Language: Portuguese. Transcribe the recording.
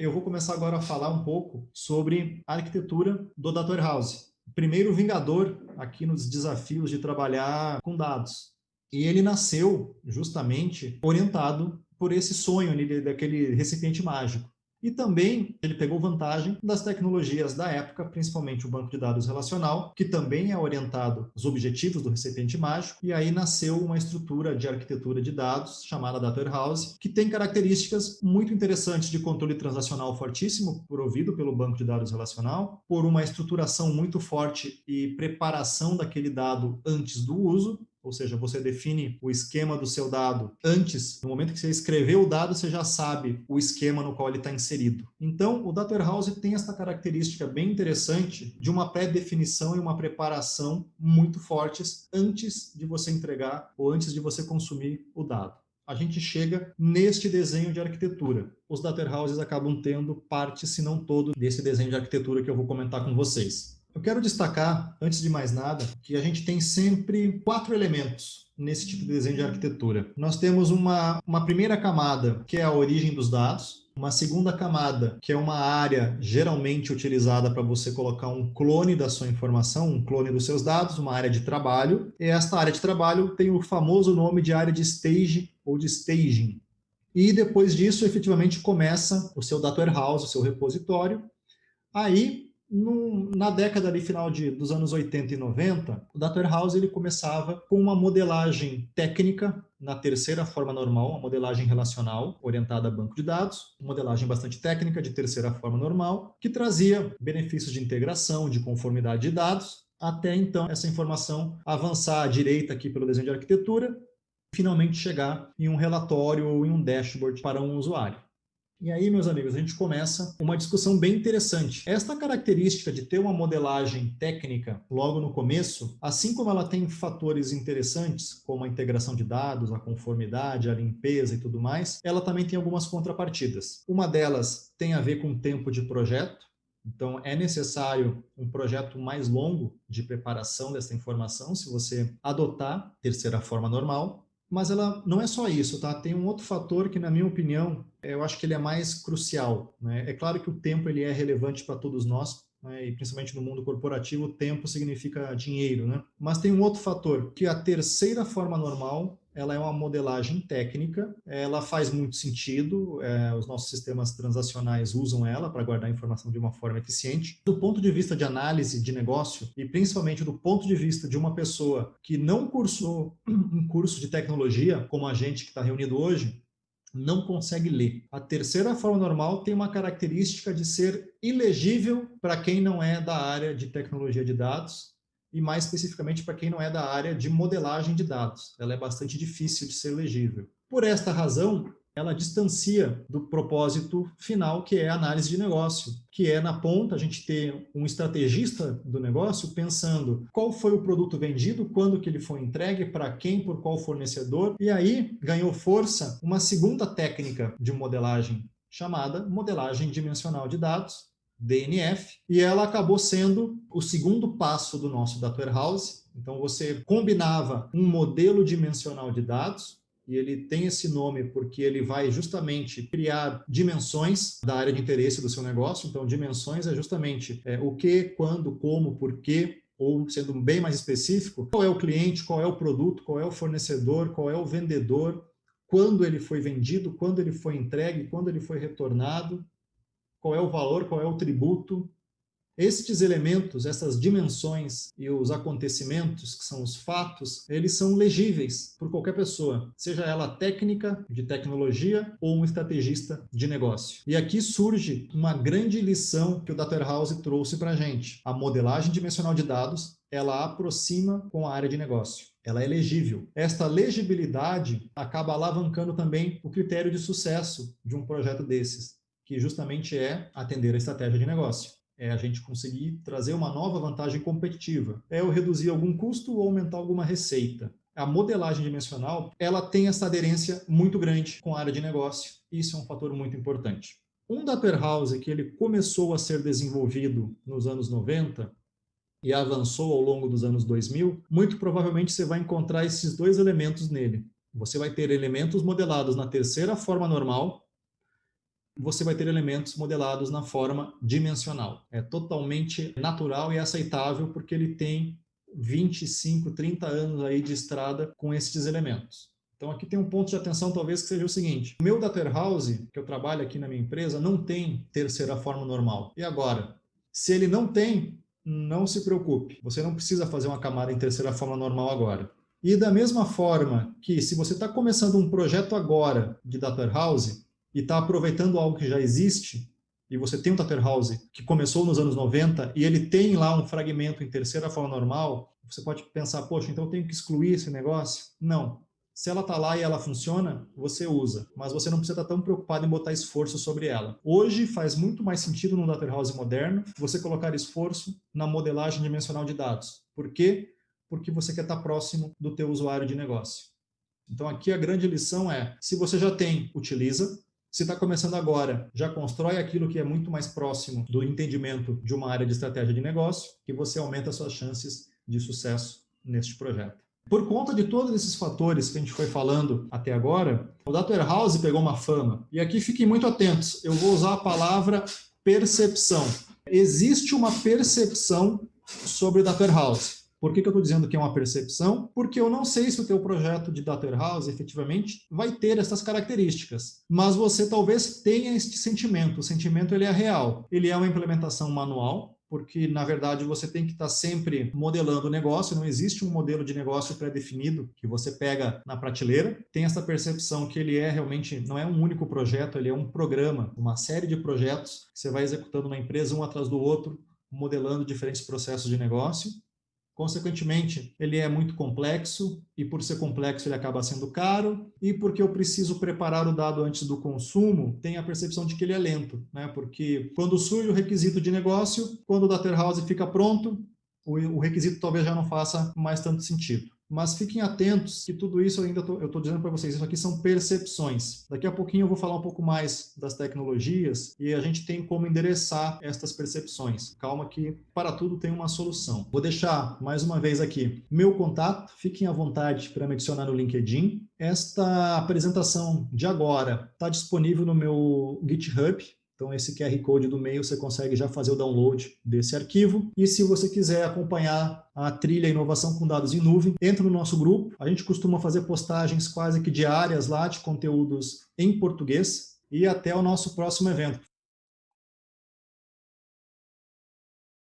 Eu vou começar agora a falar um pouco sobre a arquitetura do Data Warehouse. O primeiro vingador aqui nos desafios de trabalhar com dados. E ele nasceu justamente orientado por esse sonho ali daquele recipiente mágico. E também ele pegou vantagem das tecnologias da época, principalmente o banco de dados relacional, que também é orientado aos objetivos do recipiente mágico, e aí nasceu uma estrutura de arquitetura de dados chamada Data Warehouse, que tem características muito interessantes de controle transacional fortíssimo, provido pelo banco de dados relacional, por uma estruturação muito forte e preparação daquele dado antes do uso, ou seja, você define o esquema do seu dado antes, no momento que você escreveu o dado, você já sabe o esquema no qual ele está inserido. Então, o Data Warehouse tem essa característica bem interessante de uma pré-definição e uma preparação muito fortes antes de você entregar ou antes de você consumir o dado. A gente chega neste desenho de arquitetura. Os Data Warehouses acabam tendo parte, se não todo, desse desenho de arquitetura que eu vou comentar com vocês. Eu quero destacar, antes de mais nada, que a gente tem sempre 4 elementos nesse tipo de desenho de arquitetura. Nós temos uma primeira camada, que é a origem dos dados, uma segunda camada, que é uma área geralmente utilizada para você colocar um clone da sua informação, um clone dos seus dados, uma área de trabalho. E esta área de trabalho tem o famoso nome de área de stage ou de staging. E depois disso, efetivamente, começa o seu data warehouse, o seu repositório. Aí, na década ali, final dos anos 80 e 90, o Data Warehouse ele começava com uma modelagem técnica na terceira forma normal, uma modelagem relacional orientada a banco de dados, uma modelagem bastante técnica de terceira forma normal, que trazia benefícios de integração, de conformidade de dados, até então essa informação avançar à direita aqui pelo desenho de arquitetura, e finalmente chegar em um relatório ou em um dashboard para um usuário. E aí, meus amigos, a gente começa uma discussão bem interessante. Esta característica de ter uma modelagem técnica logo no começo, assim como ela tem fatores interessantes, como a integração de dados, a conformidade, a limpeza e tudo mais, ela também tem algumas contrapartidas. Uma delas tem a ver com o tempo de projeto. Então, é necessário um projeto mais longo de preparação dessa informação, se você adotar terceira forma normal. Mas ela não é só isso, tá? Tem um outro fator que, na minha opinião, eu acho que ele é mais crucial, né? É claro que o tempo ele é relevante para todos nós, né? E principalmente no mundo corporativo, o tempo significa dinheiro, né? Mas tem um outro fator, que a terceira forma normal, ela é uma modelagem técnica, ela faz muito sentido, os nossos sistemas transacionais usam ela para guardar informação de uma forma eficiente. Do ponto de vista de análise de negócio, e principalmente do ponto de vista de uma pessoa que não cursou um curso de tecnologia, como a gente que está reunido hoje, não consegue ler. A terceira forma normal tem uma característica de ser ilegível para quem não é da área de tecnologia de dados e mais especificamente para quem não é da área de modelagem de dados. Ela é bastante difícil de ser legível. Por esta razão, ela distancia do propósito final, que é a análise de negócio, que é na ponta a gente ter um estrategista do negócio pensando qual foi o produto vendido, quando que ele foi entregue, para quem, por qual fornecedor, e aí ganhou força uma segunda técnica de modelagem chamada modelagem dimensional de dados, DNF, e ela acabou sendo o segundo passo do nosso Data Warehouse. Então você combinava um modelo dimensional de dados, e ele tem esse nome porque ele vai justamente criar dimensões da área de interesse do seu negócio. Então, dimensões é justamente o que, quando, como, por quê, ou sendo bem mais específico, qual é o cliente, qual é o produto, qual é o fornecedor, qual é o vendedor, quando ele foi vendido, quando ele foi entregue, quando ele foi retornado, qual é o valor, qual é o tributo. Estes elementos, essas dimensões e os acontecimentos, que são os fatos, eles são legíveis por qualquer pessoa, seja ela técnica, de tecnologia ou um estrategista de negócio. E aqui surge uma grande lição que o Data Warehouse trouxe para a gente. A modelagem dimensional de dados, ela aproxima com a área de negócio. Ela é legível. Esta legibilidade acaba alavancando também o critério de sucesso de um projeto desses, que justamente é atender a estratégia de negócio. É a gente conseguir trazer uma nova vantagem competitiva. É eu reduzir algum custo ou aumentar alguma receita. A modelagem dimensional, ela tem essa aderência muito grande com a área de negócio. Isso é um fator muito importante. Um Data Warehouse que ele começou a ser desenvolvido nos anos 90 e avançou ao longo dos anos 2000, muito provavelmente você vai encontrar esses dois elementos nele. Você vai ter elementos modelados na terceira forma normal, você vai ter elementos modelados na forma dimensional. É totalmente natural e aceitável porque ele tem 25, 30 anos aí de estrada com esses elementos. Então aqui tem um ponto de atenção talvez que seja o seguinte: o meu data warehouse, que eu trabalho aqui na minha empresa, não tem terceira forma normal. E agora? Se ele não tem, não se preocupe. Você não precisa fazer uma camada em terceira forma normal agora. E da mesma forma que se você está começando um projeto agora de data warehouse e está aproveitando algo que já existe, e você tem um data warehouse que começou nos anos 90 e ele tem lá um fragmento em terceira forma normal, você pode pensar, poxa, então eu tenho que excluir esse negócio? Não. Se ela está lá e ela funciona, você usa, mas você não precisa estar tão preocupado em botar esforço sobre ela. Hoje faz muito mais sentido num data warehouse moderno você colocar esforço na modelagem dimensional de dados. Por quê? Porque você quer estar próximo do teu usuário de negócio. Então aqui a grande lição é, se você já tem, utiliza. Se está começando agora, já constrói aquilo que é muito mais próximo do entendimento de uma área de estratégia de negócio, que você aumenta suas chances de sucesso neste projeto. Por conta de todos esses fatores que a gente foi falando até agora, o Data Warehouse pegou uma fama. E aqui fiquem muito atentos, eu vou usar a palavra percepção. Existe uma percepção sobre o Data Warehouse. Por que eu estou dizendo que é uma percepção? Porque eu não sei se o teu projeto de Data Warehouse efetivamente vai ter essas características, mas você talvez tenha este sentimento. O sentimento ele é real. Ele é uma implementação manual, porque, na verdade, você tem que estar sempre modelando o negócio, não existe um modelo de negócio pré-definido que você pega na prateleira. Tem essa percepção que ele é realmente, não é um único projeto, ele é um programa, uma série de projetos que você vai executando na empresa, um atrás do outro, modelando diferentes processos de negócio. Consequentemente, ele é muito complexo e por ser complexo ele acaba sendo caro e porque eu preciso preparar o dado antes do consumo, tem a percepção de que ele é lento, né? Porque quando surge o requisito de negócio, quando o data warehouse fica pronto, o requisito talvez já não faça mais tanto sentido. Mas fiquem atentos que tudo isso eu estou dizendo para vocês, isso aqui são percepções. Daqui a pouquinho eu vou falar um pouco mais das tecnologias e a gente tem como endereçar estas percepções. Calma que para tudo tem uma solução. Vou deixar mais uma vez aqui meu contato, fiquem à vontade para me adicionar no LinkedIn. Esta apresentação de agora está disponível no meu GitHub. Então, esse QR Code do e-mail, você consegue já fazer o download desse arquivo. E se você quiser acompanhar a trilha Inovação com Dados em Nuvem, entra no nosso grupo. A gente costuma fazer postagens quase que diárias lá de conteúdos em português. E até o nosso próximo evento.